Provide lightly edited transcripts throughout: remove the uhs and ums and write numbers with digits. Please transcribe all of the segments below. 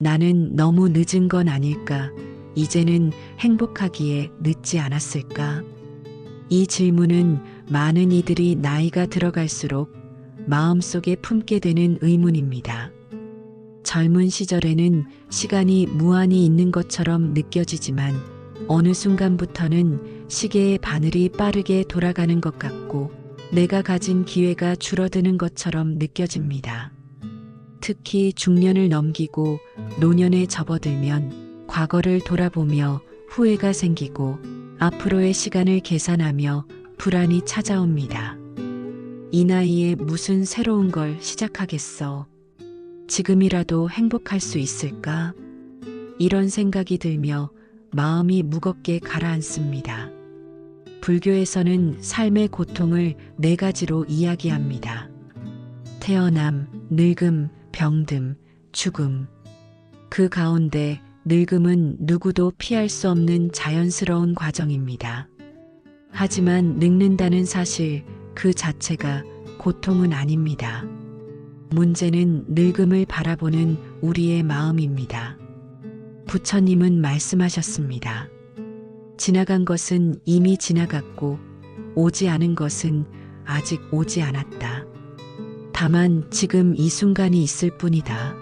나는 너무 늦은 건 아닐까? 이제는 행복하기에 늦지 않았을까? 이 질문은 많은 이들이 나이가 들어갈수록 마음속에 품게 되는 의문입니다. 젊은 시절에는 시간이 무한히 있는 것처럼 느껴지지만 어느 순간부터는 시계의 바늘이 빠르게 돌아가는 것 같고 내가 가진 기회가 줄어드는 것처럼 느껴집니다. 특히 중년을 넘기고 노년에 접어들면 과거를 돌아보며 후회가 생기고 앞으로의 시간을 계산하며 불안이 찾아옵니다. 이 나이에 무슨 새로운 걸 시작하겠어? 지금이라도 행복할 수 있을까? 이런 생각이 들며 마음이 무겁게 가라앉습니다. 불교에서는 삶의 고통을 4가지로 이야기합니다. 태어남, 늙음, 병듦, 죽음. 그 가운데 늙음은 누구도 피할 수 없는 자연스러운 과정입니다. 하지만 늙는다는 사실 그 자체가 고통은 아닙니다. 문제는 늙음을 바라보는 우리의 마음입니다. 부처님은 말씀하셨습니다. 지나간 것은 이미 지나갔고 오지 않은 것은 아직 오지 않았다. 다만 지금 이 순간이 있을 뿐이다.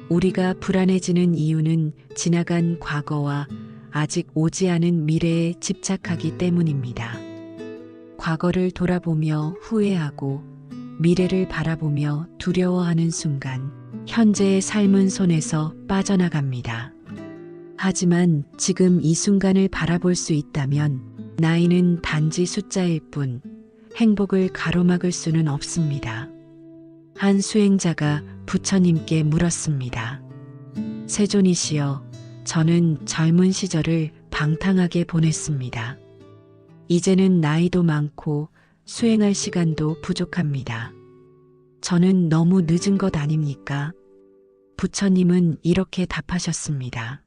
우리가 불안해지는 이유는 지나간 과거와 아직 오지 않은 미래에 집착하기 때문입니다. 과거를 돌아보며 후회하고 미래를 바라보며 두려워하는 순간 현재의 삶은 손에서 빠져나갑니다. 하지만 지금 이 순간을 바라볼 수 있다면 나이는 단지 숫자일 뿐 행복을 가로막을 수는 없습니다. 한 수행자가 부처님께 물었습니다. 세존이시여, 저는 젊은 시절을 방탕하게 보냈습니다. 이제는 나이도 많고 수행할 시간도 부족합니다. 저는 너무 늦은 것 아닙니까? 부처님은 이렇게 답하셨습니다.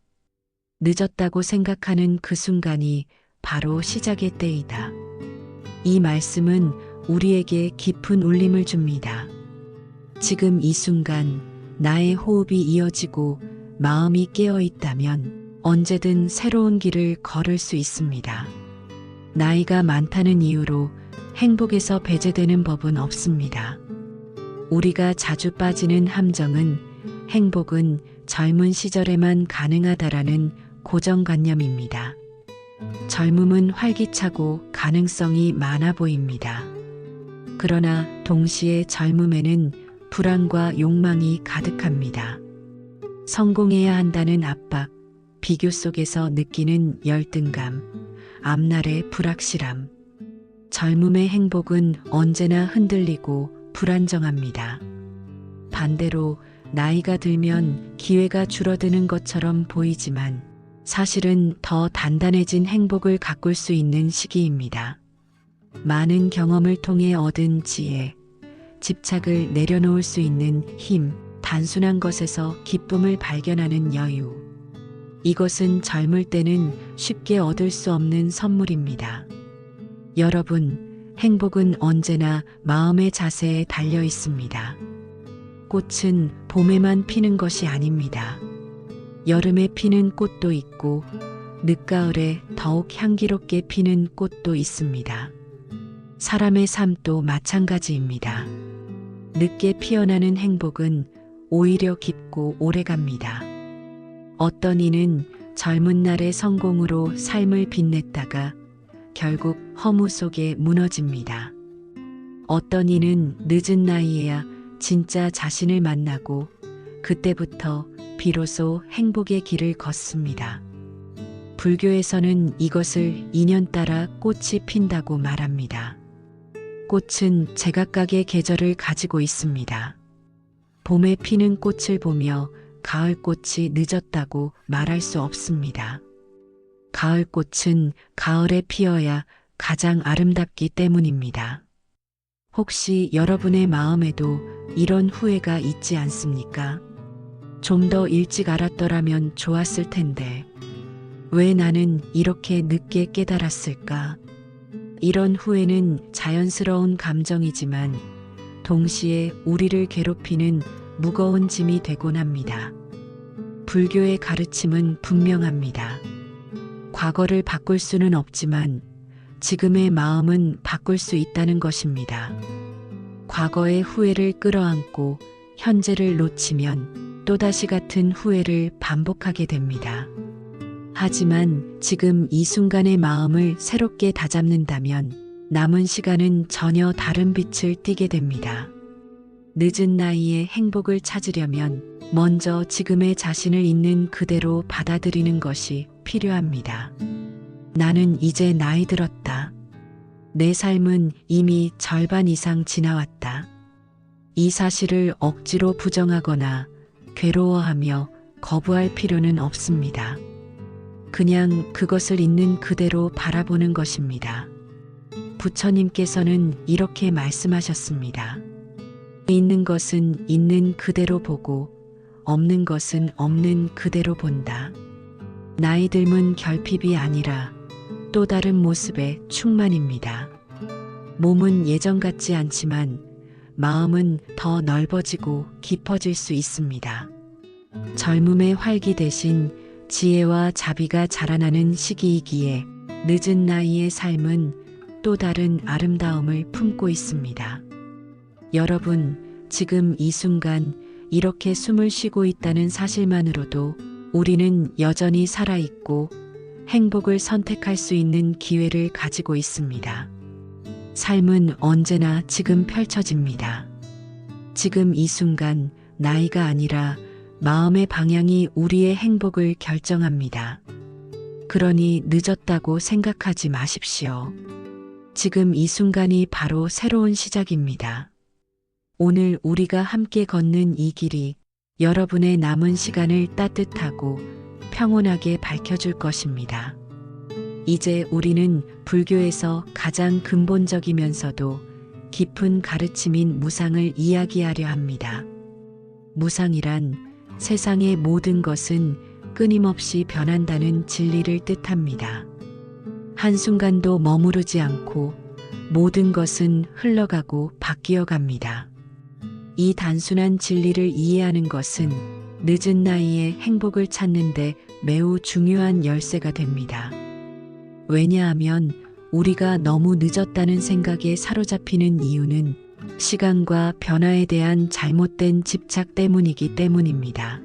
늦었다고 생각하는 그 순간이 바로 시작의 때이다. 이 말씀은 우리에게 깊은 울림을 줍니다. 지금 이 순간 나의 호흡이 이어지고 마음이 깨어 있다면 언제든 새로운 길을 걸을 수 있습니다. 나이가 많다는 이유로 행복에서 배제되는 법은 없습니다. 우리가 자주 빠지는 함정은 행복은 젊은 시절에만 가능하다라는 고정관념입니다. 젊음은 활기차고 가능성이 많아 보입니다. 그러나 동시에 젊음에는 불안과 욕망이 가득합니다. 성공해야 한다는 압박, 비교 속에서 느끼는 열등감, 앞날의 불확실함. 젊음의 행복은 언제나 흔들리고 불안정합니다. 반대로 나이가 들면 기회가 줄어드는 것처럼 보이지만 사실은 더 단단해진 행복을 가꿀 수 있는 시기입니다. 많은 경험을 통해 얻은 지혜, 집착을 내려놓을 수 있는 힘, 단순한 것에서 기쁨을 발견하는 여유. 이것은 젊을 때는 쉽게 얻을 수 없는 선물입니다. 여러분, 행복은 언제나 마음의 자세에 달려 있습니다. 꽃은 봄에만 피는 것이 아닙니다. 여름에 피는 꽃도 있고, 늦가을에 더욱 향기롭게 피는 꽃도 있습니다. 사람의 삶도 마찬가지입니다. 늦게 피어나는 행복은 오히려 깊고 오래갑니다. 어떤 이는 젊은 날의 성공으로 삶을 빛냈다가 결국 허무 속에 무너집니다. 어떤 이는 늦은 나이에야 진짜 자신을 만나고 그때부터 비로소 행복의 길을 걷습니다. 불교에서는 이것을 인연 따라 꽃이 핀다고 말합니다. 꽃은 제각각의 계절을 가지고 있습니다. 봄에 피는 꽃을 보며 가을 꽃이 늦었다고 말할 수 없습니다. 가을 꽃은 가을에 피어야 가장 아름답기 때문입니다. 혹시 여러분의 마음에도 이런 후회가 있지 않습니까? 좀 더 일찍 알았더라면 좋았을 텐데, 왜 나는 이렇게 늦게 깨달았을까? 이런 후회는 자연스러운 감정이지만 동시에 우리를 괴롭히는 무거운 짐이 되곤 합니다. 불교의 가르침은 분명합니다. 과거를 바꿀 수는 없지만 지금의 마음은 바꿀 수 있다는 것입니다. 과거의 후회를 끌어안고 현재를 놓치면 또다시 같은 후회를 반복하게 됩니다. 하지만 지금 이 순간의 마음을 새롭게 다잡는다면 남은 시간은 전혀 다른 빛을 띠게 됩니다. 늦은 나이에 행복을 찾으려면 먼저 지금의 자신을 있는 그대로 받아들이는 것이 필요합니다. 나는 이제 나이 들었다. 내 삶은 이미 절반 이상 지나왔다. 이 사실을 억지로 부정하거나 괴로워하며 거부할 필요는 없습니다. 그냥 그것을 있는 그대로 바라보는 것입니다. 부처님께서는 이렇게 말씀하셨습니다. 있는 것은 있는 그대로 보고 없는 것은 없는 그대로 본다. 나이 듦은 결핍이 아니라 또 다른 모습의 충만입니다. 몸은 예전 같지 않지만 마음은 더 넓어지고 깊어질 수 있습니다. 젊음의 활기 대신 지혜와 자비가 자라나는 시기이기에 늦은 나이의 삶은 또 다른 아름다움을 품고 있습니다. 여러분, 지금 이 순간 이렇게 숨을 쉬고 있다는 사실만으로도 우리는 여전히 살아있고 행복을 선택할 수 있는 기회를 가지고 있습니다. 삶은 언제나 지금 펼쳐집니다. 지금 이 순간 나이가 아니라 마음의 방향이 우리의 행복을 결정합니다. 그러니 늦었다고 생각하지 마십시오. 지금 이 순간이 바로 새로운 시작입니다. 오늘 우리가 함께 걷는 이 길이 여러분의 남은 시간을 따뜻하고 평온하게 밝혀줄 것입니다. 이제 우리는 불교에서 가장 근본적이면서도 깊은 가르침인 무상을 이야기하려 합니다. 무상이란 세상의 모든 것은 끊임없이 변한다는 진리를 뜻합니다. 한순간도 머무르지 않고 모든 것은 흘러가고 바뀌어 갑니다. 이 단순한 진리를 이해하는 것은 늦은 나이에 행복을 찾는데 매우 중요한 열쇠가 됩니다. 왜냐하면 우리가 너무 늦었다는 생각에 사로잡히는 이유는 시간과 변화에 대한 잘못된 집착 때문이기 때문입니다.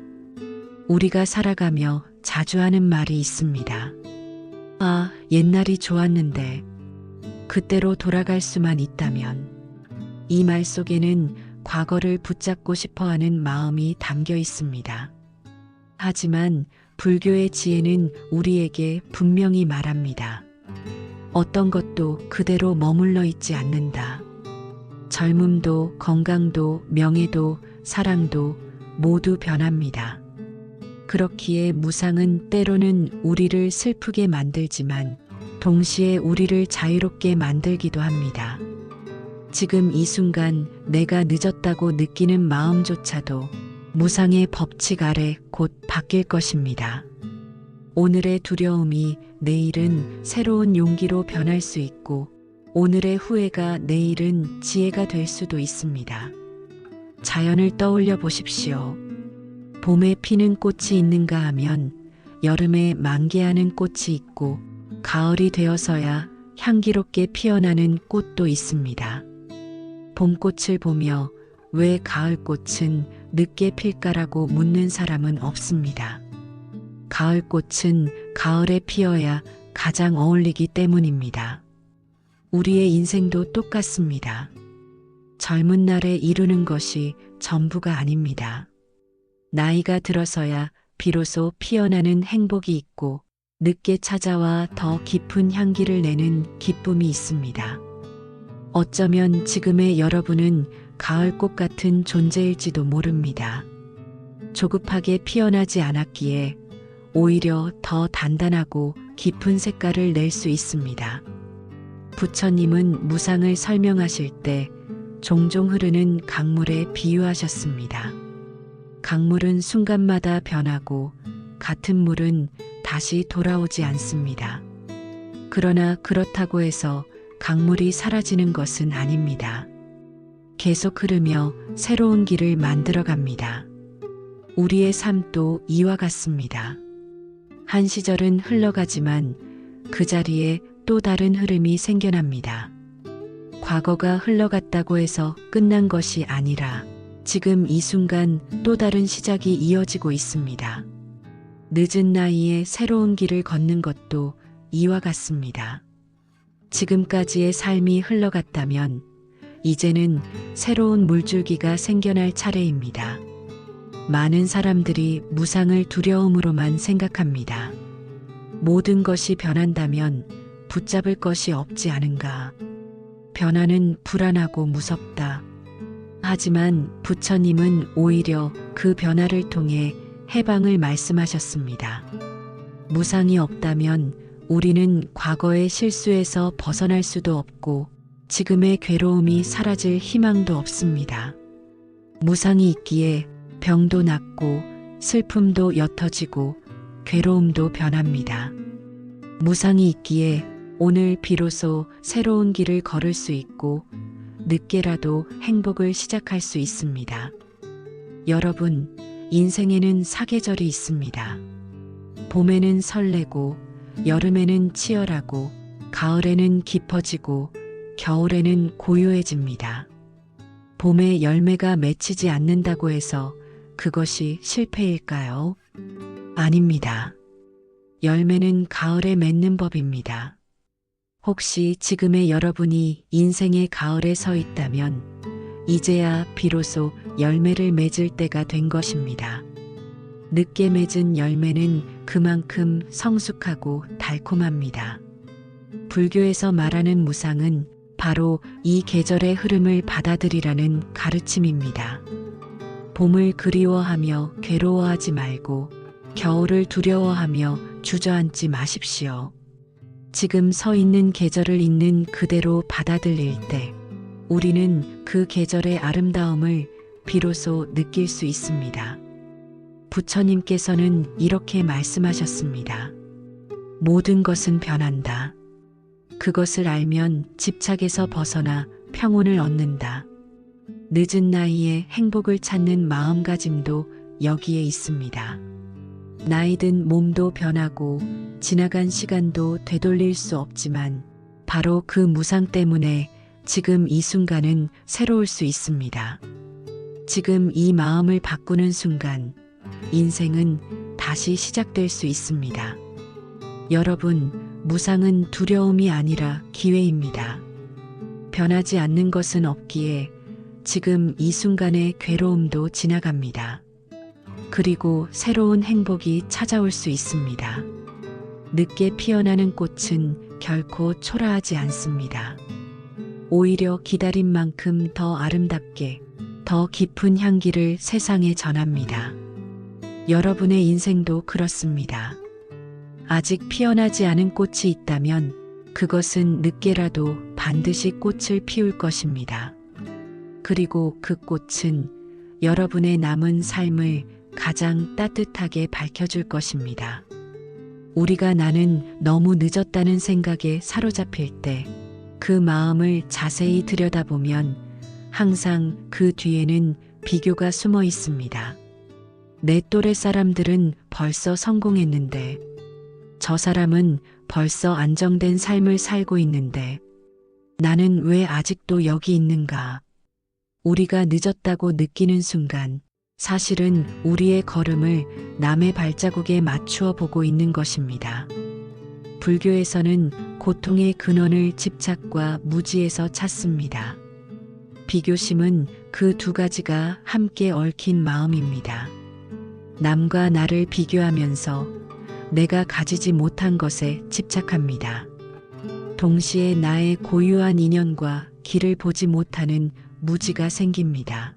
우리가 살아가며 자주 하는 말이 있습니다. 아, 옛날이 좋았는데 그때로 돌아갈 수만 있다면. 이 말 속에는 과거를 붙잡고 싶어하는 마음이 담겨 있습니다. 하지만 불교의 지혜는 우리에게 분명히 말합니다. 어떤 것도 그대로 머물러 있지 않는다. 젊음도 건강도 명예도 사랑도 모두 변합니다. 그렇기에 무상은 때로는 우리를 슬프게 만들지만 동시에 우리를 자유롭게 만들기도 합니다. 지금 이 순간 내가 늦었다고 느끼는 마음조차도 무상의 법칙 아래 곧 바뀔 것입니다. 오늘의 두려움이 내일은 새로운 용기로 변할 수 있고 오늘의 후회가 내일은 지혜가 될 수도 있습니다. 자연을 떠올려 보십시오. 봄에 피는 꽃이 있는가 하면 여름에 만개하는 꽃이 있고 가을이 되어서야 향기롭게 피어나는 꽃도 있습니다. 봄꽃을 보며 왜 가을꽃은 늦게 필까라고 묻는 사람은 없습니다. 가을꽃은 가을에 피어야 가장 어울리기 때문입니다. 우리의 인생도 똑같습니다. 젊은 날에 이루는 것이 전부가 아닙니다. 나이가 들어서야 비로소 피어나는 행복이 있고 늦게 찾아와 더 깊은 향기를 내는 기쁨이 있습니다. 어쩌면 지금의 여러분은 가을꽃 같은 존재일지도 모릅니다. 조급하게 피어나지 않았기에 오히려 더 단단하고 깊은 색깔을 낼 수 있습니다. 부처님은 무상을 설명하실 때 종종 흐르는 강물에 비유하셨습니다. 강물은 순간마다 변하고 같은 물은 다시 돌아오지 않습니다. 그러나 그렇다고 해서 강물이 사라지는 것은 아닙니다. 계속 흐르며 새로운 길을 만들어 갑니다. 우리의 삶도 이와 같습니다. 한 시절은 흘러가지만 그 자리에 또 다른 흐름이 생겨납니다. 과거가 흘러갔다고 해서 끝난 것이 아니라 지금 이 순간 또 다른 시작이 이어지고 있습니다. 늦은 나이에 새로운 길을 걷는 것도 이와 같습니다. 지금까지의 삶이 흘러갔다면 이제는 새로운 물줄기가 생겨날 차례입니다. 많은 사람들이 무상을 두려움으로만 생각합니다. 모든 것이 변한다면 붙잡을 것이 없지 않은가. 변화는 불안하고 무섭다. 하지만 부처님은 오히려 그 변화를 통해 해방을 말씀하셨습니다. 무상이 없다면 우리는 과거의 실수에서 벗어날 수도 없고 지금의 괴로움이 사라질 희망도 없습니다. 무상이 있기에 병도 낫고 슬픔도 옅어지고 괴로움도 변합니다. 무상이 있기에 오늘 비로소 새로운 길을 걸을 수 있고 늦게라도 행복을 시작할 수 있습니다. 여러분, 인생에는 사계절이 있습니다. 봄에는 설레고 여름에는 치열하고 가을에는 깊어지고 겨울에는 고요해집니다. 봄에 열매가 맺히지 않는다고 해서 그것이 실패일까요? 아닙니다. 열매는 가을에 맺는 법입니다. 혹시 지금의 여러분이 인생의 가을에 서 있다면 이제야 비로소 열매를 맺을 때가 된 것입니다. 늦게 맺은 열매는 그만큼 성숙하고 달콤합니다. 불교에서 말하는 무상은 바로 이 계절의 흐름을 받아들이라는 가르침입니다. 봄을 그리워하며 괴로워하지 말고 겨울을 두려워하며 주저앉지 마십시오. 지금 서 있는 계절을 있는 그대로 받아들일 때 우리는 그 계절의 아름다움을 비로소 느낄 수 있습니다. 부처님께서는 이렇게 말씀하셨습니다. 모든 것은 변한다. 그것을 알면 집착에서 벗어나 평온을 얻는다. 늦은 나이에 행복을 찾는 마음가짐도 여기에 있습니다. 나이든 몸도 변하고 지나간 시간도 되돌릴 수 없지만 바로 그 무상 때문에 지금 이 순간은 새로울 수 있습니다. 지금 이 마음을 바꾸는 순간 인생은 다시 시작될 수 있습니다. 여러분, 무상은 두려움이 아니라 기회입니다. 변하지 않는 것은 없기에 지금 이 순간의 괴로움도 지나갑니다. 그리고 새로운 행복이 찾아올 수 있습니다. 늦게 피어나는 꽃은 결코 초라하지 않습니다. 오히려 기다린 만큼 더 아름답게, 더 깊은 향기를 세상에 전합니다. 여러분의 인생도 그렇습니다. 아직 피어나지 않은 꽃이 있다면 그것은 늦게라도 반드시 꽃을 피울 것입니다. 그리고 그 꽃은 여러분의 남은 삶을 가장 따뜻하게 밝혀줄 것입니다. 우리가 나는 너무 늦었다는 생각에 사로잡힐 때 그 마음을 자세히 들여다보면 항상 그 뒤에는 비교가 숨어 있습니다. 내 또래 사람들은 벌써 성공했는데 저 사람은 벌써 안정된 삶을 살고 있는데 나는 왜 아직도 여기 있는가? 우리가 늦었다고 느끼는 순간 사실은 우리의 걸음을 남의 발자국에 맞추어 보고 있는 것입니다. 불교에서는 고통의 근원을 집착과 무지에서 찾습니다. 비교심은 그 두 가지가 함께 얽힌 마음입니다. 남과 나를 비교하면서 내가 가지지 못한 것에 집착합니다. 동시에 나의 고유한 인연과 길을 보지 못하는 무지가 생깁니다.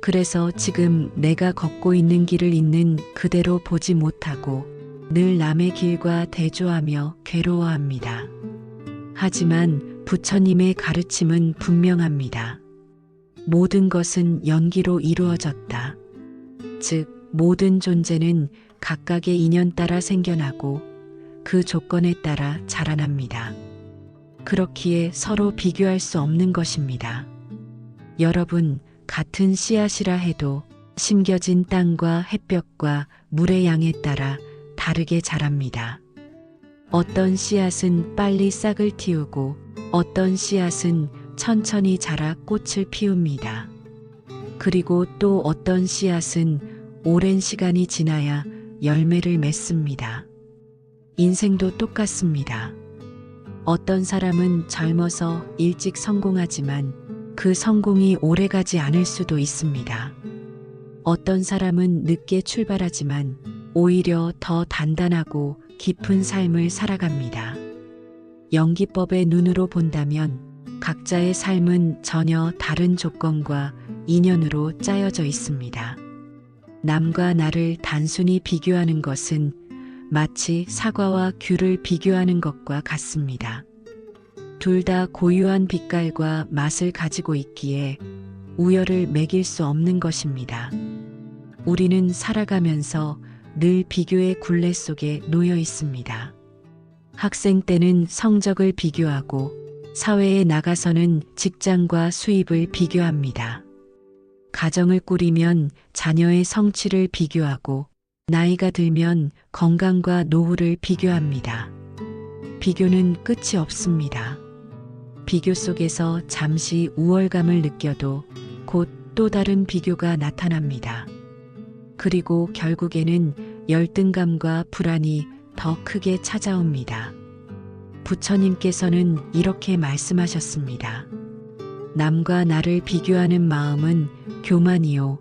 그래서 지금 내가 걷고 있는 길을 있는 그대로 보지 못하고 늘 남의 길과 대조하며 괴로워합니다. 하지만 부처님의 가르침은 분명합니다. 모든 것은 연기로 이루어졌다. 즉, 모든 존재는 각각의 인연 따라 생겨나고 그 조건에 따라 자라납니다. 그렇기에 서로 비교할 수 없는 것입니다. 여러분, 같은 씨앗이라 해도 심겨진 땅과 햇볕과 물의 양에 따라 다르게 자랍니다. 어떤 씨앗은 빨리 싹을 틔우고 어떤 씨앗은 천천히 자라 꽃을 피웁니다. 그리고 또 어떤 씨앗은 오랜 시간이 지나야 열매를 맺습니다. 인생도 똑같습니다. 어떤 사람은 젊어서 일찍 성공하지만 그 성공이 오래가지 않을 수도 있습니다. 어떤 사람은 늦게 출발하지만 오히려 더 단단하고 깊은 삶을 살아갑니다. 연기법의 눈으로 본다면 각자의 삶은 전혀 다른 조건과 인연으로 짜여져 있습니다. 남과 나를 단순히 비교하는 것은 마치 사과와 귤을 비교하는 것과 같습니다. 둘 다 고유한 빛깔과 맛을 가지고 있기에 우열을 매길 수 없는 것입니다. 우리는 살아가면서 늘 비교의 굴레 속에 놓여 있습니다. 학생 때는 성적을 비교하고 사회에 나가서는 직장과 수입을 비교합니다. 가정을 꾸리면 자녀의 성취를 비교하고 나이가 들면 건강과 노후를 비교합니다. 비교는 끝이 없습니다. 비교 속에서 잠시 우월감을 느껴도 곧 또 다른 비교가 나타납니다. 그리고 결국에는 열등감과 불안이 더 크게 찾아옵니다. 부처님께서는 이렇게 말씀하셨습니다. 남과 나를 비교하는 마음은 교만이요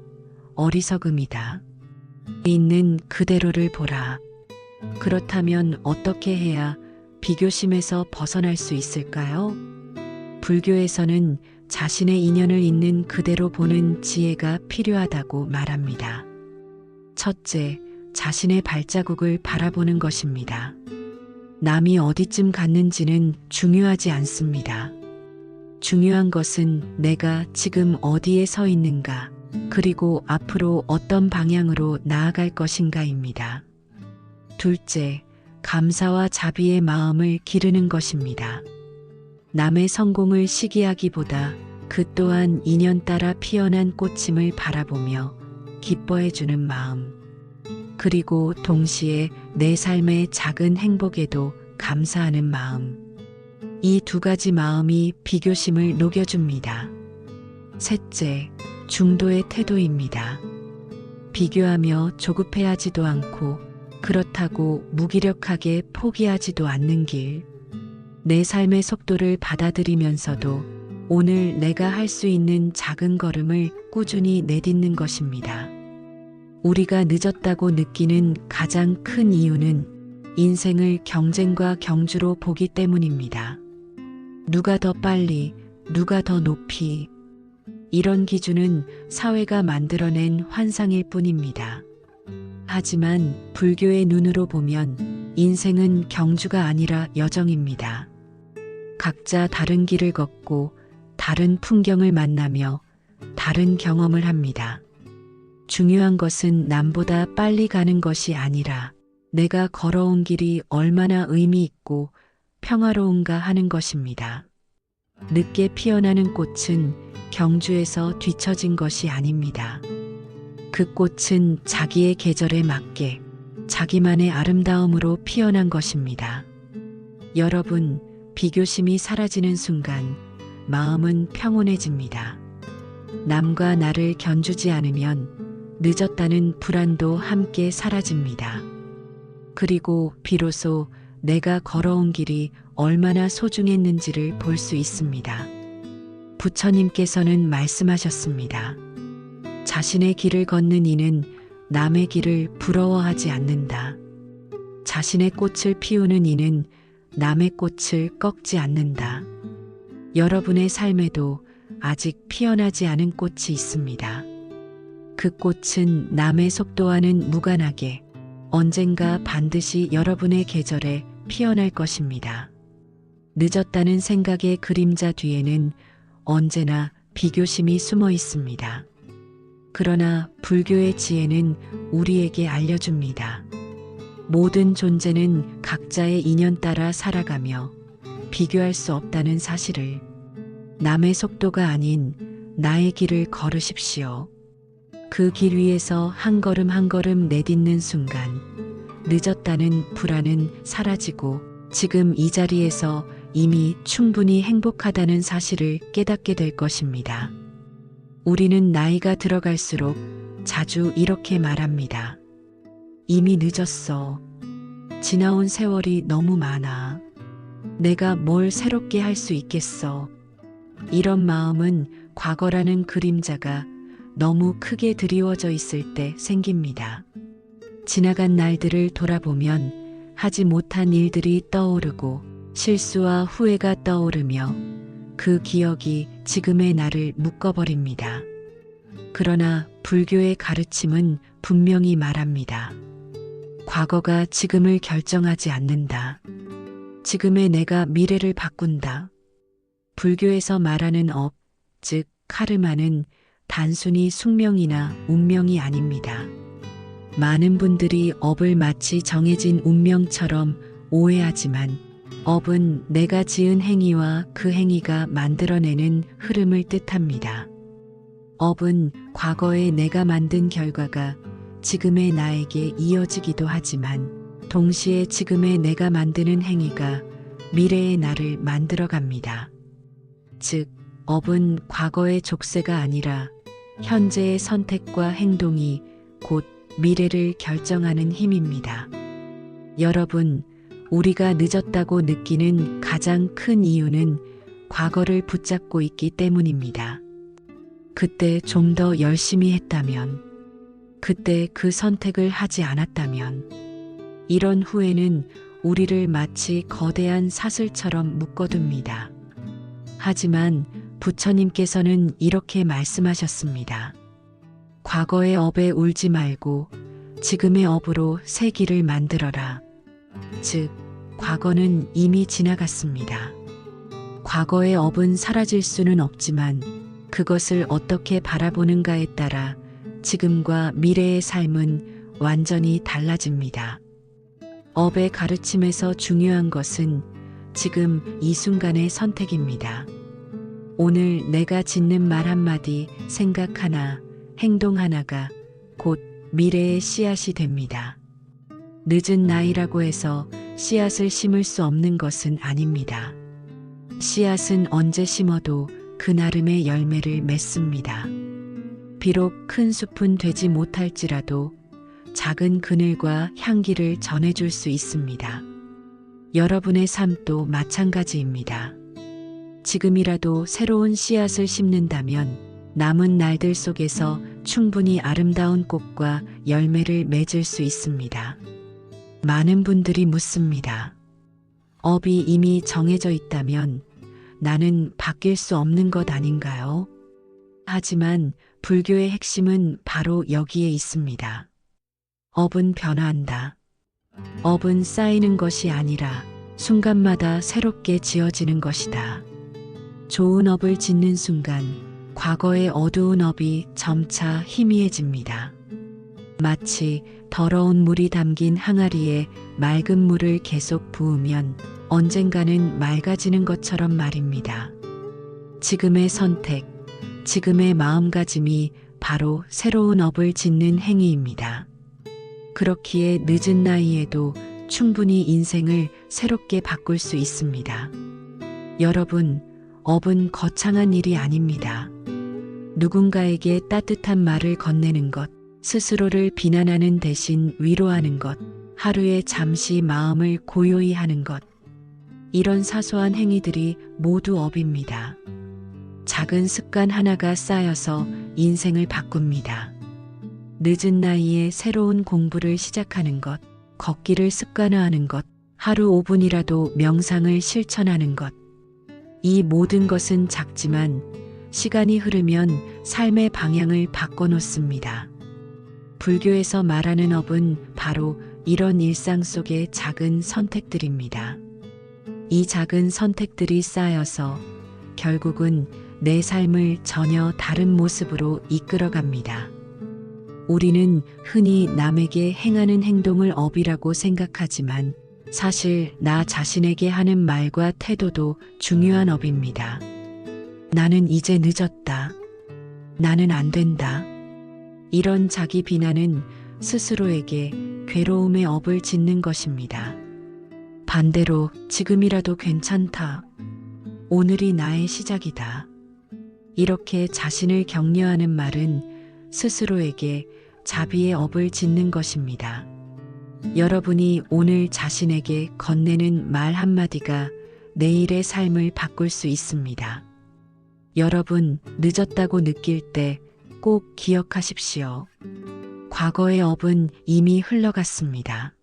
어리석음이다. 있는 그대로를 보라. 그렇다면 어떻게 해야 비교심에서 벗어날 수 있을까요? 불교에서는 자신의 인연을 있는 그대로 보는 지혜가 필요하다고 말합니다. 첫째, 자신의 발자국을 바라보는 것입니다. 남이 어디쯤 갔는지는 중요하지 않습니다. 중요한 것은 내가 지금 어디에 서 있는가, 그리고 앞으로 어떤 방향으로 나아갈 것인가입니다. 둘째, 감사와 자비의 마음을 기르는 것입니다. 남의 성공을 시기하기보다 그 또한 인연 따라 피어난 꽃임을 바라보며 기뻐해주는 마음, 그리고 동시에 내 삶의 작은 행복에도 감사하는 마음. 이 두 가지 마음이 비교심을 녹여줍니다. 셋째, 중도의 태도입니다. 비교하며 조급해하지도 않고 그렇다고 무기력하게 포기하지도 않는 길. 내 삶의 속도를 받아들이면서도 오늘 내가 할 수 있는 작은 걸음을 꾸준히 내딛는 것입니다. 우리가 늦었다고 느끼는 가장 큰 이유는 인생을 경쟁과 경주로 보기 때문입니다. 누가 더 빨리, 누가 더 높이. 이런 기준은 사회가 만들어낸 환상일 뿐입니다. 하지만 불교의 눈으로 보면 인생은 경주가 아니라 여정입니다. 각자 다른 길을 걷고 다른 풍경을 만나며 다른 경험을 합니다. 중요한 것은 남보다 빨리 가는 것이 아니라 내가 걸어온 길이 얼마나 의미 있고 평화로운가 하는 것입니다. 늦게 피어나는 꽃은 경주에서 뒤처진 것이 아닙니다. 그 꽃은 자기의 계절에 맞게 자기만의 아름다움으로 피어난 것입니다. 여러분, 비교심이 사라지는 순간 마음은 평온해집니다. 남과 나를 견주지 않으면 늦었다는 불안도 함께 사라집니다. 그리고 비로소 내가 걸어온 길이 얼마나 소중했는지를 볼 수 있습니다. 부처님께서는 말씀하셨습니다. 자신의 길을 걷는 이는 남의 길을 부러워하지 않는다. 자신의 꽃을 피우는 이는 남의 꽃을 꺾지 않는다. 여러분의 삶에도 아직 피어나지 않은 꽃이 있습니다. 그 꽃은 남의 속도와는 무관하게 언젠가 반드시 여러분의 계절에 피어날 것입니다. 늦었다는 생각의 그림자 뒤에는 언제나 비교심이 숨어 있습니다. 그러나 불교의 지혜는 우리에게 알려줍니다. 모든 존재는 각자의 인연 따라 살아가며 비교할 수 없다는 사실을. 남의 속도가 아닌 나의 길을 걸으십시오. 그 길 위에서 한 걸음 한 걸음 내딛는 순간 늦었다는 불안은 사라지고 지금 이 자리에서 이미 충분히 행복하다는 사실을 깨닫게 될 것입니다. 우리는 나이가 들어갈수록 자주 이렇게 말합니다. 이미 늦었어. 지나온 세월이 너무 많아. 내가 뭘 새롭게 할 수 있겠어. 이런 마음은 과거라는 그림자가 너무 크게 드리워져 있을 때 생깁니다. 지나간 날들을 돌아보면 하지 못한 일들이 떠오르고 실수와 후회가 떠오르며 그 기억이 지금의 나를 묶어버립니다. 그러나 불교의 가르침은 분명히 말합니다. 과거가 지금을 결정하지 않는다. 지금의 내가 미래를 바꾼다. 불교에서 말하는 업, 즉 카르마는 단순히 숙명이나 운명이 아닙니다. 많은 분들이 업을 마치 정해진 운명처럼 오해하지만 업은 내가 지은 행위와 그 행위가 만들어내는 흐름을 뜻합니다. 업은 과거에 내가 만든 결과가 지금의 나에게 이어지기도 하지만 동시에 지금의 내가 만드는 행위가 미래의 나를 만들어갑니다. 즉, 업은 과거의 족쇄가 아니라 현재의 선택과 행동이 곧 미래를 결정하는 힘입니다. 여러분, 우리가 늦었다고 느끼는 가장 큰 이유는 과거를 붙잡고 있기 때문입니다. 그때 좀 더 열심히 했다면, 그때 그 선택을 하지 않았다면, 이런 후회는 우리를 마치 거대한 사슬처럼 묶어둡니다. 하지만 부처님께서는 이렇게 말씀하셨습니다. 과거의 업에 울지 말고 지금의 업으로 새 길을 만들어라. 즉, 과거는 이미 지나갔습니다. 과거의 업은 사라질 수는 없지만 그것을 어떻게 바라보는가에 따라 지금과 미래의 삶은 완전히 달라집니다. 업의 가르침에서 중요한 것은 지금 이 순간의 선택입니다. 오늘 내가 짓는 말 한마디, 생각 하나, 행동 하나가 곧 미래의 씨앗이 됩니다. 늦은 나이라고 해서 씨앗을 심을 수 없는 것은 아닙니다. 씨앗은 언제 심어도 그 나름의 열매를 맺습니다. 비록 큰 숲은 되지 못할지라도 작은 그늘과 향기를 전해줄 수 있습니다. 여러분의 삶도 마찬가지입니다. 지금이라도 새로운 씨앗을 심는다면 남은 날들 속에서 충분히 아름다운 꽃과 열매를 맺을 수 있습니다. 많은 분들이 묻습니다. 업이 이미 정해져 있다면 나는 바뀔 수 없는 것 아닌가요? 하지만 불교의 핵심은 바로 여기에 있습니다. 업은 변화한다. 업은 쌓이는 것이 아니라 순간마다 새롭게 지어지는 것이다. 좋은 업을 짓는 순간 과거의 어두운 업이 점차 희미해집니다. 마치 더러운 물이 담긴 항아리에 맑은 물을 계속 부으면 언젠가는 맑아지는 것처럼 말입니다. 지금의 선택, 지금의 마음가짐이 바로 새로운 업을 짓는 행위입니다. 그렇기에 늦은 나이에도 충분히 인생을 새롭게 바꿀 수 있습니다. 여러분, 업은 거창한 일이 아닙니다. 누군가에게 따뜻한 말을 건네는 것, 스스로를 비난하는 대신 위로하는 것, 하루에 잠시 마음을 고요히 하는 것. 이런 사소한 행위들이 모두 업입니다. 작은 습관 하나가 쌓여서 인생을 바꿉니다. 늦은 나이에 새로운 공부를 시작하는 것, 걷기를 습관화하는 것, 하루 5분이라도 명상을 실천하는 것. 이 모든 것은 작지만 시간이 흐르면 삶의 방향을 바꿔놓습니다. 불교에서 말하는 업은 바로 이런 일상 속의 작은 선택들입니다. 이 작은 선택들이 쌓여서 결국은 내 삶을 전혀 다른 모습으로 이끌어갑니다. 우리는 흔히 남에게 행하는 행동을 업이라고 생각하지만 사실 나 자신에게 하는 말과 태도도 중요한 업입니다. 나는 이제 늦었다. 나는 안 된다. 이런 자기 비난은 스스로에게 괴로움의 업을 짓는 것입니다. 반대로 지금이라도 괜찮다. 오늘이 나의 시작이다. 이렇게 자신을 격려하는 말은 스스로에게 자비의 업을 짓는 것입니다. 여러분이 오늘 자신에게 건네는 말 한마디가 내일의 삶을 바꿀 수 있습니다. 여러분, 늦었다고 느낄 때 꼭 기억하십시오. 과거의 업은 이미 흘러갔습니다.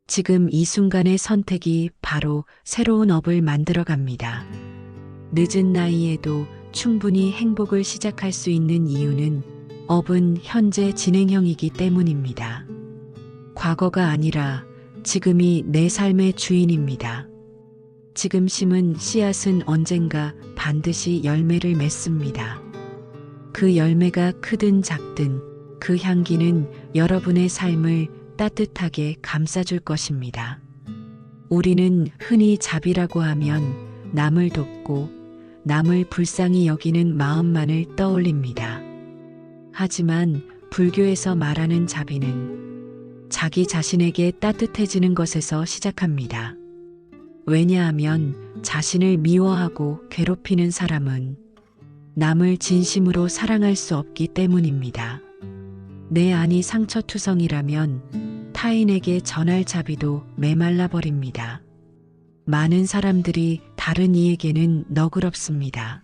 지금 이 순간의 선택이 바로 새로운 업을 만들어 갑니다. 늦은 나이에도 충분히 행복을 시작할 수 있는 이유는 업은 현재 진행형이기 때문입니다. 과거가 아니라 지금이 내 삶의 주인입니다. 지금 심은 씨앗은 언젠가 반드시 열매를 맺습니다. 그 열매가 크든 작든 그 향기는 여러분의 삶을 따뜻하게 감싸줄 것입니다. 우리는 흔히 자비라고 하면 남을 돕고 남을 불쌍히 여기는 마음만을 떠올립니다. 하지만 불교에서 말하는 자비는 자기 자신에게 따뜻해지는 것에서 시작합니다. 왜냐하면 자신을 미워하고 괴롭히는 사람은 남을 진심으로 사랑할 수 없기 때문입니다. 내 안이 상처투성이라면 타인에게 전할 자비도 메말라 버립니다. 많은 사람들이 다른 이에게는 너그럽습니다.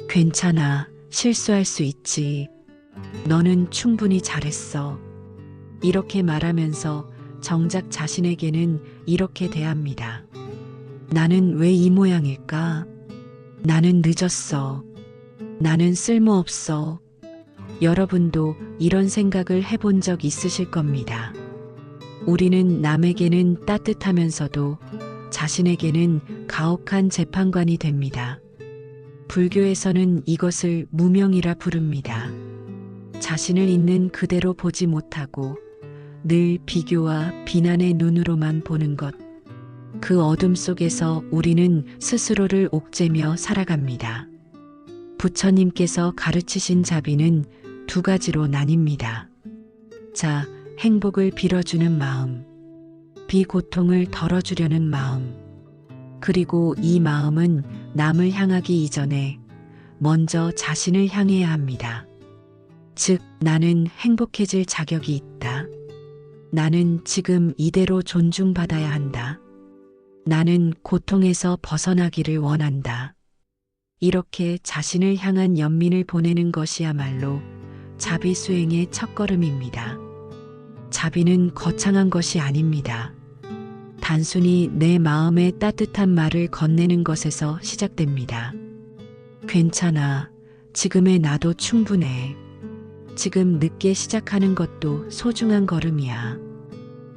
괜찮아, 실수할 수 있지. 너는 충분히 잘했어. 이렇게 말하면서 정작 자신에게는 이렇게 대합니다. 나는 왜 이 모양일까? 나는 늦었어. 나는 쓸모없어. 여러분도 이런 생각을 해본 적 있으실 겁니다. 우리는 남에게는 따뜻하면서도 자신에게는 가혹한 재판관이 됩니다. 불교에서는 이것을 무명이라 부릅니다. 자신을 있는 그대로 보지 못하고 늘 비교와 비난의 눈으로만 보는 것. 그 어둠 속에서 우리는 스스로를 옥죄며 살아갑니다. 부처님께서 가르치신 자비는 두 가지로 나뉩니다. 자, 행복을 빌어주는 마음, 비고통을 덜어주려는 마음, 그리고 이 마음은 남을 향하기 이전에 먼저 자신을 향해야 합니다. 즉, 나는 행복해질 자격이 있다. 나는 지금 이대로 존중받아야 한다. 나는 고통에서 벗어나기를 원한다. 이렇게 자신을 향한 연민을 보내는 것이야말로 자비 수행의 첫걸음입니다. 자비는 거창한 것이 아닙니다. 단순히 내 마음에 따뜻한 말을 건네는 것에서 시작됩니다. 괜찮아. 지금의 나도 충분해. 지금 늦게 시작하는 것도 소중한 걸음이야.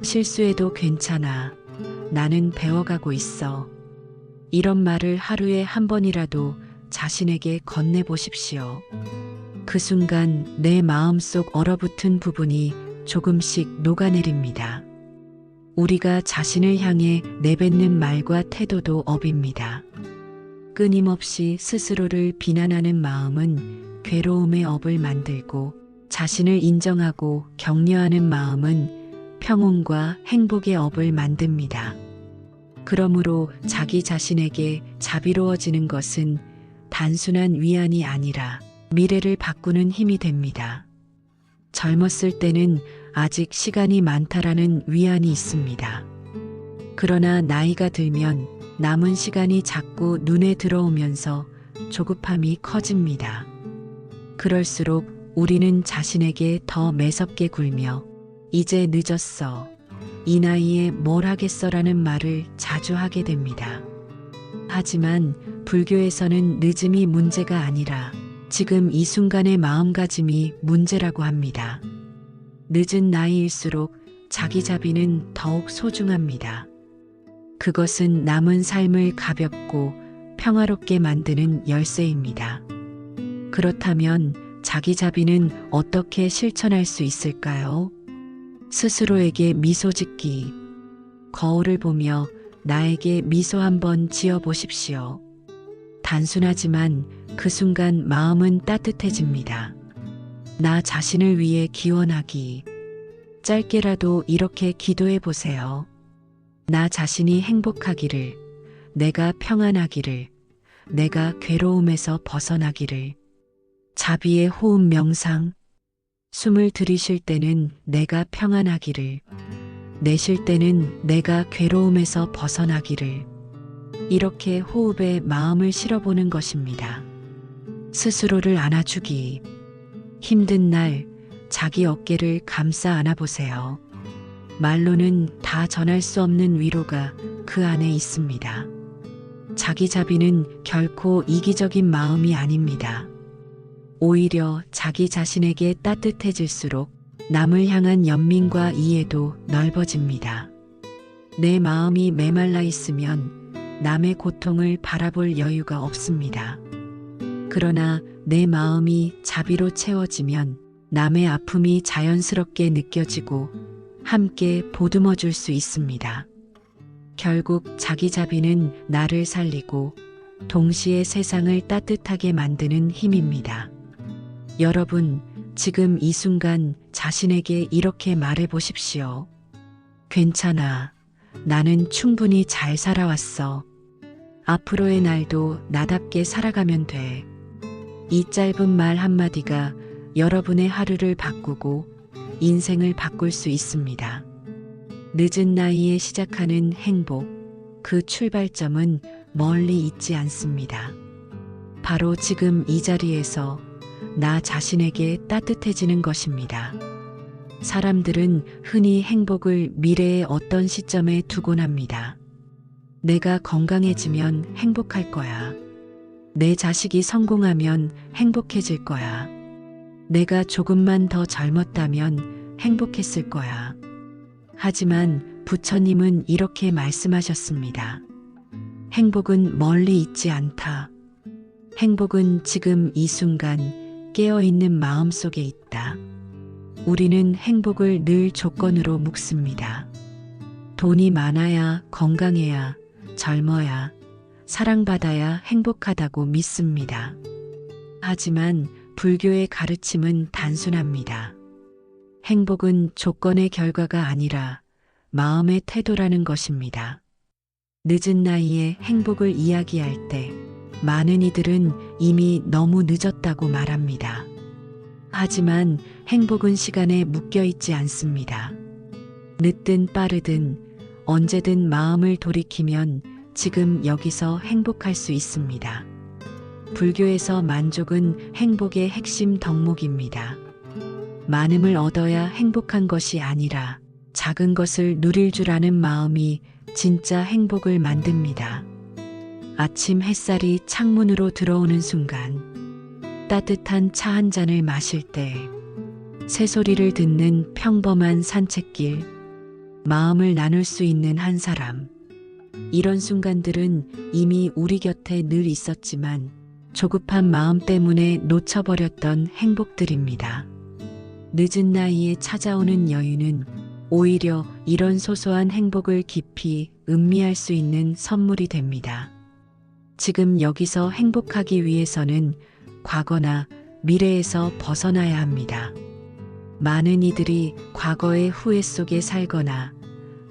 실수해도 괜찮아. 나는 배워가고 있어. 이런 말을 하루에 한 번이라도 자신에게 건네보십시오. 그 순간 내 마음속 얼어붙은 부분이 조금씩 녹아내립니다. 우리가 자신을 향해 내뱉는 말과 태도도 업입니다. 끊임없이 스스로를 비난하는 마음은 괴로움의 업을 만들고 자신을 인정하고 격려하는 마음은 평온과 행복의 업을 만듭니다. 그러므로 자기 자신에게 자비로워지는 것은 단순한 위안이 아니라 미래를 바꾸는 힘이 됩니다. 젊었을 때는 아직 시간이 많다라는 위안이 있습니다. 그러나 나이가 들면 남은 시간이 자꾸 눈에 들어오면서 조급함이 커집니다. 그럴수록 우리는 자신에게 더 매섭게 굴며 이제 늦었어. 이 나이에 뭘 하겠어라는 말을 자주 하게 됩니다. 하지만 불교에서는 늦음이 문제가 아니라 지금 이 순간의 마음가짐이 문제라고 합니다. 늦은 나이일수록 자기 자비는 더욱 소중합니다. 그것은 남은 삶을 가볍고 평화롭게 만드는 열쇠입니다. 그렇다면 자기 자비는 어떻게 실천할 수 있을까요? 스스로에게 미소 짓기. 거울을 보며 나에게 미소 한번 지어 보십시오. 단순하지만 그 순간 마음은 따뜻해집니다. 나 자신을 위해 기원하기. 짧게라도 이렇게 기도해 보세요. 나 자신이 행복하기를, 내가 평안하기를, 내가 괴로움에서 벗어나기를. 자비의 호흡 명상. 숨을 들이쉴 때는 내가 평안하기를, 내쉴 때는 내가 괴로움에서 벗어나기를. 이렇게 호흡에 마음을 실어보는 것입니다. 스스로를 안아주기. 힘든 날 자기 어깨를 감싸 안아보세요. 말로는 다 전할 수 없는 위로가 그 안에 있습니다. 자기 자비는 결코 이기적인 마음이 아닙니다. 오히려 자기 자신에게 따뜻해질수록 남을 향한 연민과 이해도 넓어집니다. 내 마음이 메말라 있으면 남의 고통을 바라볼 여유가 없습니다. 그러나 내 마음이 자비로 채워지면 남의 아픔이 자연스럽게 느껴지고 함께 보듬어 줄 수 있습니다. 결국 자기 자비는 나를 살리고 동시에 세상을 따뜻하게 만드는 힘입니다. 여러분, 지금 이 순간 자신에게 이렇게 말해 보십시오. 괜찮아. 나는 충분히 잘 살아왔어. 앞으로의 날도 나답게 살아가면 돼. 이 짧은 말 한마디가 여러분의 하루를 바꾸고 인생을 바꿀 수 있습니다. 늦은 나이에 시작하는 행복, 그 출발점은 멀리 있지 않습니다. 바로 지금 이 자리에서 나 자신에게 따뜻해지는 것입니다. 사람들은 흔히 행복을 미래의 어떤 시점에 두곤 합니다. 내가 건강해지면 행복할 거야. 내 자식이 성공하면 행복해질 거야. 내가 조금만 더 젊었다면 행복했을 거야. 하지만 부처님은 이렇게 말씀하셨습니다. 행복은 멀리 있지 않다. 행복은 지금 이 순간 깨어있는 마음 속에 있다. 우리는 행복을 늘 조건으로 묵습니다. 돈이 많아야, 건강해야, 젊어야, 사랑받아야 행복하다고 믿습니다. 하지만 불교의 가르침은 단순합니다. 행복은 조건의 결과가 아니라 마음의 태도라는 것입니다. 늦은 나이에 행복을 이야기할 때 많은 이들은 이미 너무 늦었다고 말합니다. 하지만 행복은 시간에 묶여 있지 않습니다. 늦든 빠르든 언제든 마음을 돌이키면 지금 여기서 행복할 수 있습니다. 불교에서 만족은 행복의 핵심 덕목입니다. 많음을 얻어야 행복한 것이 아니라 작은 것을 누릴 줄 아는 마음이 진짜 행복을 만듭니다. 아침 햇살이 창문으로 들어오는 순간, 따뜻한 차 한 잔을 마실 때, 새소리를 듣는 평범한 산책길, 마음을 나눌 수 있는 한 사람. 이런 순간들은 이미 우리 곁에 늘 있었지만 조급한 마음 때문에 놓쳐버렸던 행복들입니다. 늦은 나이에 찾아오는 여유는 오히려 이런 소소한 행복을 깊이 음미할 수 있는 선물이 됩니다. 지금 여기서 행복하기 위해서는 과거나 미래에서 벗어나야 합니다. 많은 이들이 과거의 후회 속에 살거나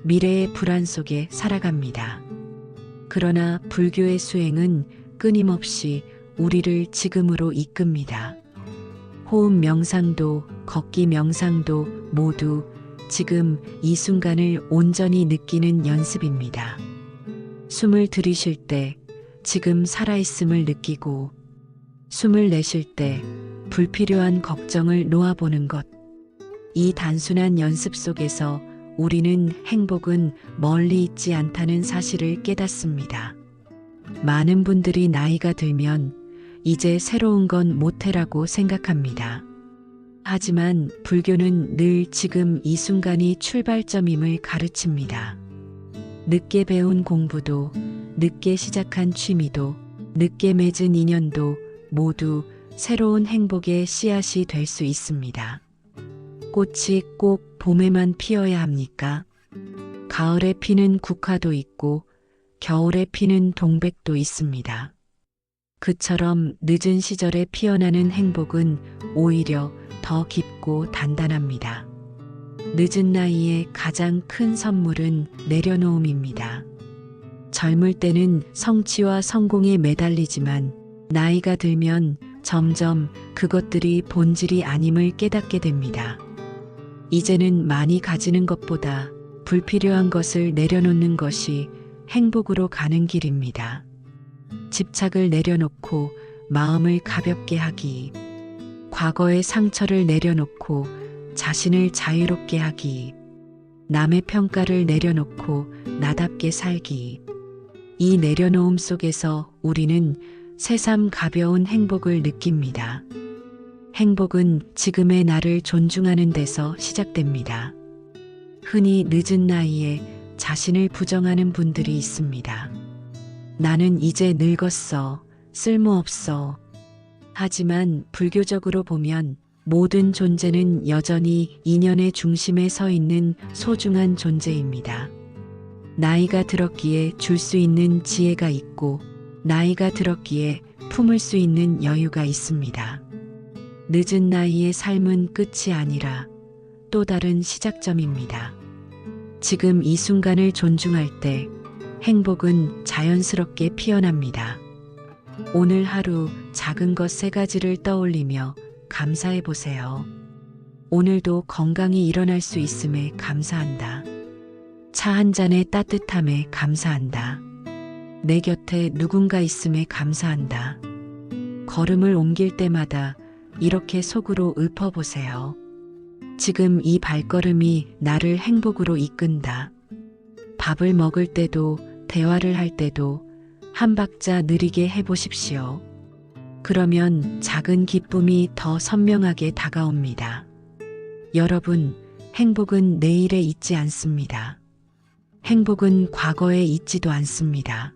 미래의 불안 속에 살아갑니다. 그러나 불교의 수행은 끊임없이 우리를 지금으로 이끕니다. 호흡 명상도 걷기 명상도 모두 지금 이 순간을 온전히 느끼는 연습입니다. 숨을 들이쉴 때 지금 살아있음을 느끼고 숨을 내쉴 때 불필요한 걱정을 놓아보는 것. 이 단순한 연습 속에서 우리는 행복은 멀리 있지 않다는 사실을 깨닫습니다. 많은 분들이 나이가 들면 이제 새로운 건 못해라고 생각합니다. 하지만 불교는 늘 지금 이 순간이 출발점임을 가르칩니다. 늦게 배운 공부도, 늦게 시작한 취미도, 늦게 맺은 인연도 모두 새로운 행복의 씨앗이 될 수 있습니다. 꽃이 꼭 봄에만 피어야 합니까? 가을에 피는 국화도 있고 겨울에 피는 동백도 있습니다. 그처럼 늦은 시절에 피어나는 행복은 오히려 더 깊고 단단합니다. 늦은 나이에 가장 큰 선물은 내려놓음입니다. 젊을 때는 성취와 성공에 매달리지만 나이가 들면 점점 그것들이 본질이 아님을 깨닫게 됩니다. 이제는 많이 가지는 것보다 불필요한 것을 내려놓는 것이 행복으로 가는 길입니다. 집착을 내려놓고 마음을 가볍게 하기, 과거의 상처를 내려놓고 자신을 자유롭게 하기, 남의 평가를 내려놓고 나답게 살기. 이 내려놓음 속에서 우리는 새삼 가벼운 행복을 느낍니다. 행복은 지금의 나를 존중하는 데서 시작됩니다. 흔히 늦은 나이에 자신을 부정하는 분들이 있습니다. 나는 이제 늙었어. 쓸모없어. 하지만 불교적으로 보면 모든 존재는 여전히 인연의 중심에 서 있는 소중한 존재입니다. 나이가 들었기에 줄 수 있는 지혜가 있고 나이가 들었기에 품을 수 있는 여유가 있습니다. 늦은 나이의 삶은 끝이 아니라 또 다른 시작점입니다. 지금 이 순간을 존중할 때 행복은 자연스럽게 피어납니다. 오늘 하루 작은 것 3가지를 떠올리며 감사해 보세요. 오늘도 건강히 일어날 수 있음에 감사한다. 차 한 잔의 따뜻함에 감사한다. 내 곁에 누군가 있음에 감사한다. 걸음을 옮길 때마다 이렇게 속으로 읊어보세요. 지금 이 발걸음이 나를 행복으로 이끈다. 밥을 먹을 때도 대화를 할 때도 한 박자 느리게 해보십시오. 그러면 작은 기쁨이 더 선명하게 다가옵니다. 여러분, 행복은 내일에 있지 않습니다. 행복은 과거에 있지도 않습니다.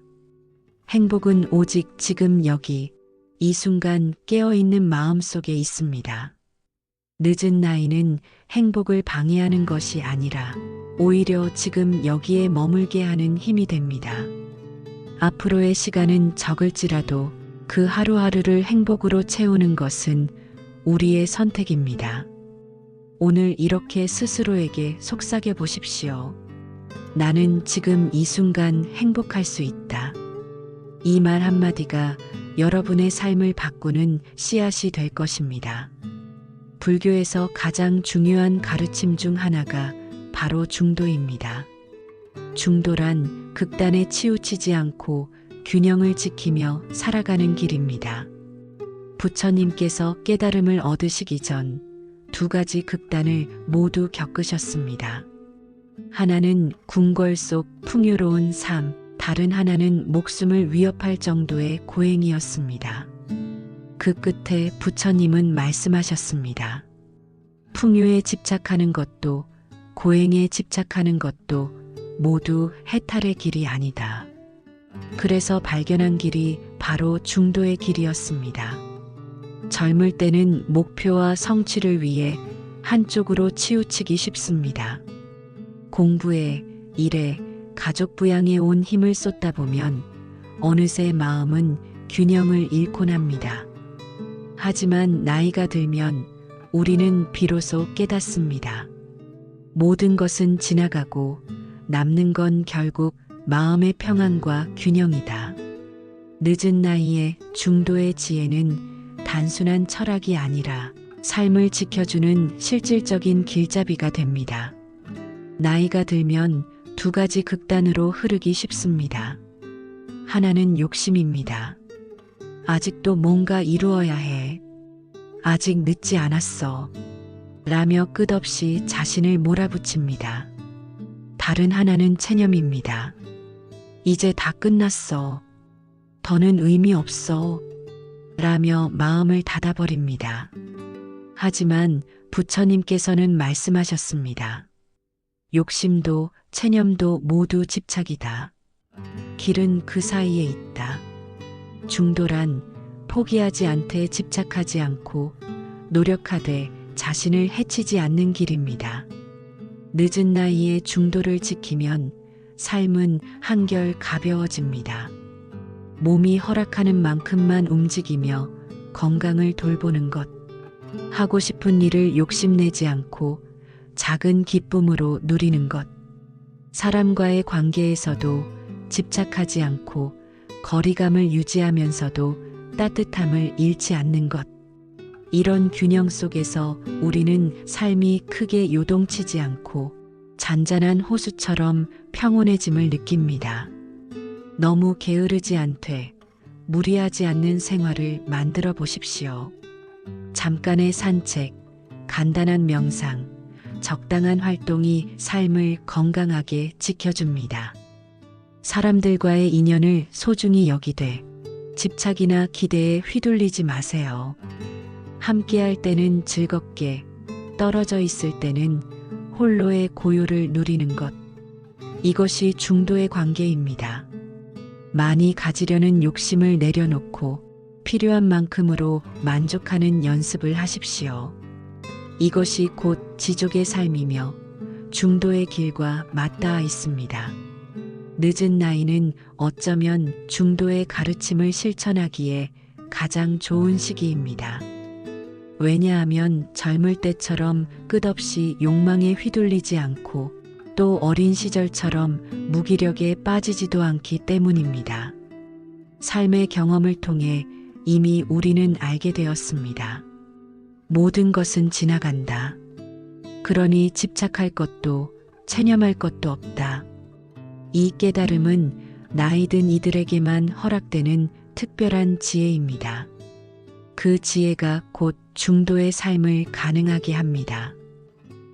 행복은 오직 지금 여기, 이 순간 깨어있는 마음 속에 있습니다. 늦은 나이는 행복을 방해하는 것이 아니라 오히려 지금 여기에 머물게 하는 힘이 됩니다. 앞으로의 시간은 적을지라도 그 하루하루를 행복으로 채우는 것은 우리의 선택입니다. 오늘 이렇게 스스로에게 속삭여 보십시오. 나는 지금 이 순간 행복할 수 있다. 이 말 한마디가 여러분의 삶을 바꾸는 씨앗이 될 것입니다. 불교에서 가장 중요한 가르침 중 하나가 바로 중도입니다. 중도란 극단에 치우치지 않고 균형을 지키며 살아가는 길입니다. 부처님께서 깨달음을 얻으시기 전 2가지 극단을 모두 겪으셨습니다. 하나는 궁궐 속 풍요로운 삶, 다른 하나는 목숨을 위협할 정도의 고행이었습니다. 그 끝에 부처님은 말씀하셨습니다. 풍요에 집착하는 것도 고행에 집착하는 것도 모두 해탈의 길이 아니다. 그래서 발견한 길이 바로 중도의 길이었습니다. 젊을 때는 목표와 성취를 위해 한쪽으로 치우치기 쉽습니다. 공부에, 일에, 가족 부양에 온 힘을 쏟다 보면 어느새 마음은 균형을 잃곤 합니다. 하지만 나이가 들면 우리는 비로소 깨닫습니다. 모든 것은 지나가고 남는 건 결국 마음의 평안과 균형이다. 늦은 나이에 중도의 지혜는 단순한 철학이 아니라 삶을 지켜주는 실질적인 길잡이가 됩니다. 나이가 들면 2가지 극단으로 흐르기 쉽습니다. 하나는 욕심입니다. 아직도 뭔가 이루어야 해. 아직 늦지 않았어. 라며 끝없이 자신을 몰아붙입니다. 다른 하나는 체념입니다. 이제 다 끝났어. 더는 의미 없어. 라며 마음을 닫아버립니다. 하지만 부처님께서는 말씀하셨습니다. 욕심도 체념도 모두 집착이다. 길은 그 사이에 있다. 중도란 포기하지 않되 집착하지 않고 노력하되 자신을 해치지 않는 길입니다. 늦은 나이에 중도를 지키면 삶은 한결 가벼워집니다. 몸이 허락하는 만큼만 움직이며 건강을 돌보는 것, 하고 싶은 일을 욕심내지 않고 작은 기쁨으로 누리는 것. 사람과의 관계에서도 집착하지 않고 거리감을 유지하면서도 따뜻함을 잃지 않는 것. 이런 균형 속에서 우리는 삶이 크게 요동치지 않고 잔잔한 호수처럼 평온해짐을 느낍니다. 너무 게으르지 않되 무리하지 않는 생활을 만들어 보십시오. 잠깐의 산책, 간단한 명상, 적당한 활동이 삶을 건강하게 지켜줍니다. 사람들과의 인연을 소중히 여기되 집착이나 기대에 휘둘리지 마세요. 함께할 때는 즐겁게, 떨어져 있을 때는 홀로의 고요를 누리는 것. 이것이 중도의 관계입니다. 많이 가지려는 욕심을 내려놓고 필요한 만큼으로 만족하는 연습을 하십시오. 이것이 곧 지족의 삶이며 중도의 길과 맞닿아 있습니다. 늦은 나이는 어쩌면 중도의 가르침을 실천하기에 가장 좋은 시기입니다. 왜냐하면 젊을 때처럼 끝없이 욕망에 휘둘리지 않고 또 어린 시절처럼 무기력에 빠지지도 않기 때문입니다. 삶의 경험을 통해 이미 우리는 알게 되었습니다. 모든 것은 지나간다. 그러니 집착할 것도 체념할 것도 없다. 이 깨달음은 나이 든 이들에게만 허락되는 특별한 지혜입니다. 그 지혜가 곧 중도의 삶을 가능하게 합니다.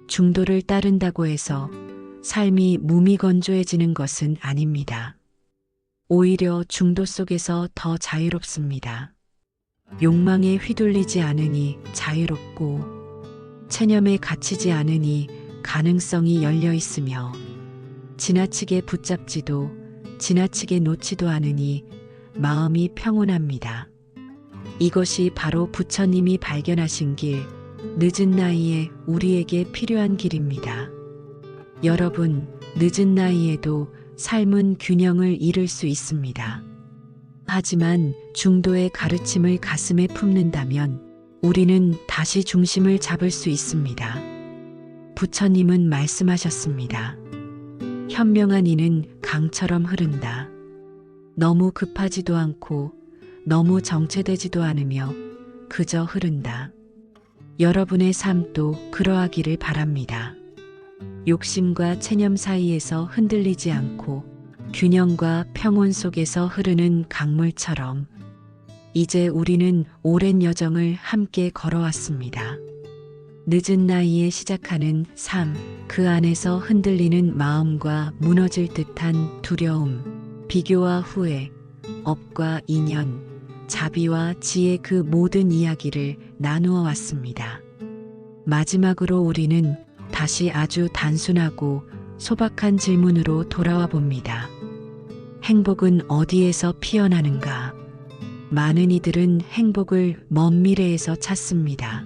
중도를 따른다고 해서 삶이 무미건조해지는 것은 아닙니다. 오히려 중도 속에서 더 자유롭습니다. 욕망에 휘둘리지 않으니 자유롭고 체념에 갇히지 않으니 가능성이 열려 있으며 지나치게 붙잡지도 지나치게 놓지도 않으니 마음이 평온합니다. 이것이 바로 부처님이 발견하신 길, 늦은 나이에 우리에게 필요한 길입니다. 여러분, 늦은 나이에도 삶은 균형을 잃을 수 있습니다. 하지만 중도의 가르침을 가슴에 품는다면 우리는 다시 중심을 잡을 수 있습니다. 부처님은 말씀하셨습니다. 현명한 이는 강처럼 흐른다. 너무 급하지도 않고 너무 정체되지도 않으며 그저 흐른다. 여러분의 삶도 그러하기를 바랍니다. 욕심과 체념 사이에서 흔들리지 않고 균형과 평온 속에서 흐르는 강물처럼 이제 우리는 오랜 여정을 함께 걸어왔습니다. 늦은 나이에 시작하는 삶, 그 안에서 흔들리는 마음과 무너질 듯한 두려움, 비교와 후회, 업과 인연, 자비와 지혜 그 모든 이야기를 나누어 왔습니다. 마지막으로 우리는 다시 아주 단순하고 소박한 질문으로 돌아와 봅니다. 행복은 어디에서 피어나는가? 많은 이들은 행복을 먼 미래에서 찾습니다.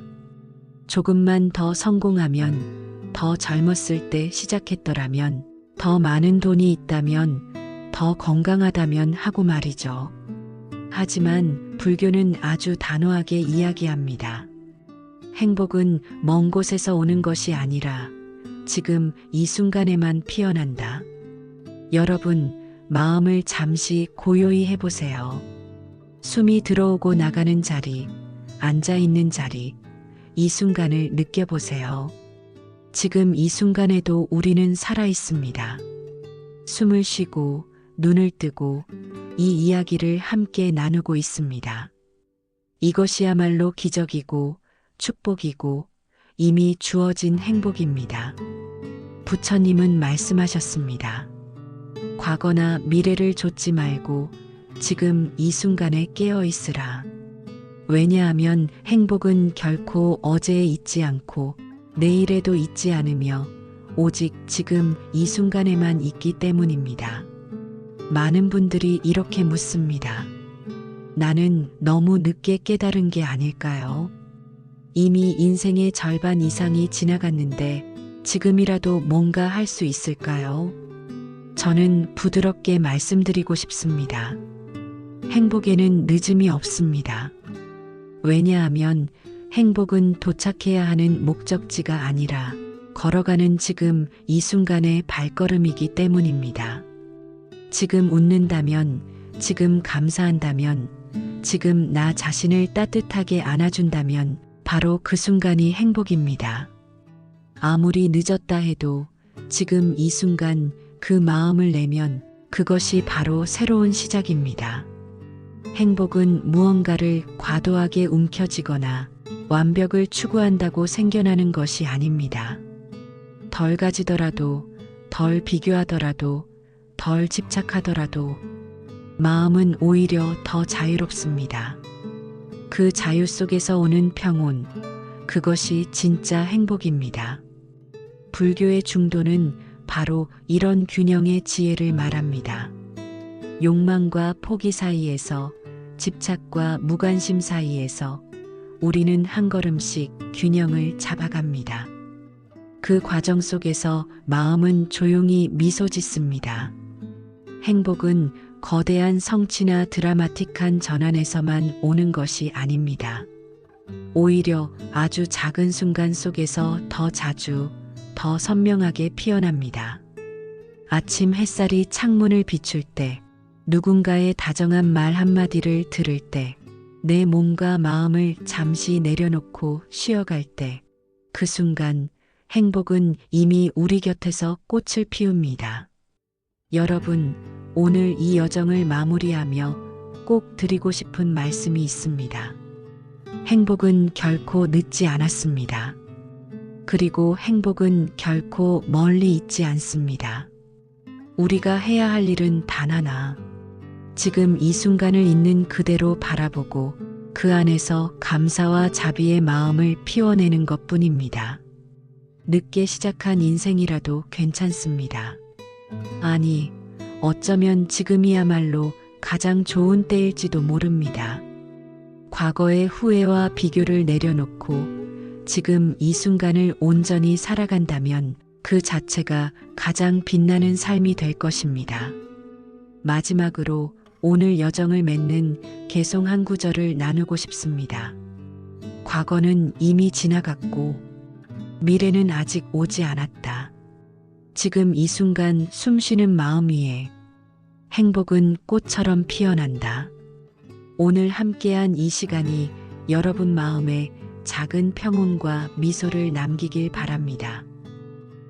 조금만 더 성공하면, 더 젊었을 때 시작했더라면, 더 많은 돈이 있다면, 더 건강하다면 하고 말이죠. 하지만 불교는 아주 단호하게 이야기합니다. 행복은 먼 곳에서 오는 것이 아니라 지금 이 순간에만 피어난다. 여러분, 마음을 잠시 고요히 해보세요. 숨이 들어오고 나가는 자리, 앉아있는 자리, 이 순간을 느껴보세요. 지금 이 순간에도 우리는 살아있습니다. 숨을 쉬고 눈을 뜨고 이 이야기를 함께 나누고 있습니다. 이것이야말로 기적이고 축복이고 이미 주어진 행복입니다. 부처님은 말씀하셨습니다. 과거나 미래를 좇지 말고 지금 이 순간에 깨어 있으라. 왜냐하면 행복은 결코 어제에 있지 않고 내일에도 있지 않으며 오직 지금 이 순간에만 있기 때문입니다. 많은 분들이 이렇게 묻습니다. 나는 너무 늦게 깨달은 게 아닐까요? 이미 인생의 절반 이상이 지나갔는데 지금이라도 뭔가 할 수 있을까요? 저는 부드럽게 말씀드리고 싶습니다. 행복에는 늦음이 없습니다. 왜냐하면 행복은 도착해야 하는 목적지가 아니라 걸어가는 지금 이 순간의 발걸음이기 때문입니다. 지금 웃는다면, 지금 감사한다면, 지금 나 자신을 따뜻하게 안아준다면 바로 그 순간이 행복입니다. 아무리 늦었다 해도 지금 이 순간 그 마음을 내면 그것이 바로 새로운 시작입니다. 행복은 무언가를 과도하게 움켜쥐거나 완벽을 추구한다고 생겨나는 것이 아닙니다. 덜 가지더라도, 덜 비교하더라도, 덜 집착하더라도 마음은 오히려 더 자유롭습니다. 그 자유 속에서 오는 평온, 그것이 진짜 행복입니다. 불교의 중도는 바로 이런 균형의 지혜를 말합니다. 욕망과 포기 사이에서, 집착과 무관심 사이에서 우리는 한 걸음씩 균형을 잡아갑니다. 그 과정 속에서 마음은 조용히 미소 짓습니다. 행복은 거대한 성취나 드라마틱한 전환에서만 오는 것이 아닙니다. 오히려 아주 작은 순간 속에서 더 자주, 더 선명하게 피어납니다. 아침 햇살이 창문을 비출 때, 누군가의 다정한 말 한마디를 들을 때, 내 몸과 마음을 잠시 내려놓고 쉬어갈 때, 그 순간 행복은 이미 우리 곁에서 꽃을 피웁니다. 여러분, 오늘 이 여정을 마무리하며 꼭 드리고 싶은 말씀이 있습니다. 행복은 결코 늦지 않았습니다. 그리고 행복은 결코 멀리 있지 않습니다. 우리가 해야 할 일은 단 하나, 지금 이 순간을 있는 그대로 바라보고 그 안에서 감사와 자비의 마음을 피워내는 것뿐입니다. 늦게 시작한 인생이라도 괜찮습니다. 아니, 어쩌면 지금이야말로 가장 좋은 때일지도 모릅니다. 과거의 후회와 비교를 내려놓고 지금 이 순간을 온전히 살아간다면 그 자체가 가장 빛나는 삶이 될 것입니다. 마지막으로 오늘 여정을 맺는 개송 한 구절을 나누고 싶습니다. 과거는 이미 지나갔고 미래는 아직 오지 않았다. 지금 이 순간 숨쉬는 마음 위에 행복은 꽃처럼 피어난다. 오늘 함께한 이 시간이 여러분 마음에 작은 평온과 미소를 남기길 바랍니다.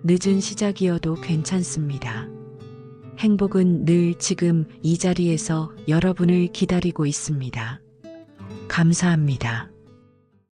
늦은 시작이어도 괜찮습니다. 행복은 늘 지금 이 자리에서 여러분을 기다리고 있습니다. 감사합니다.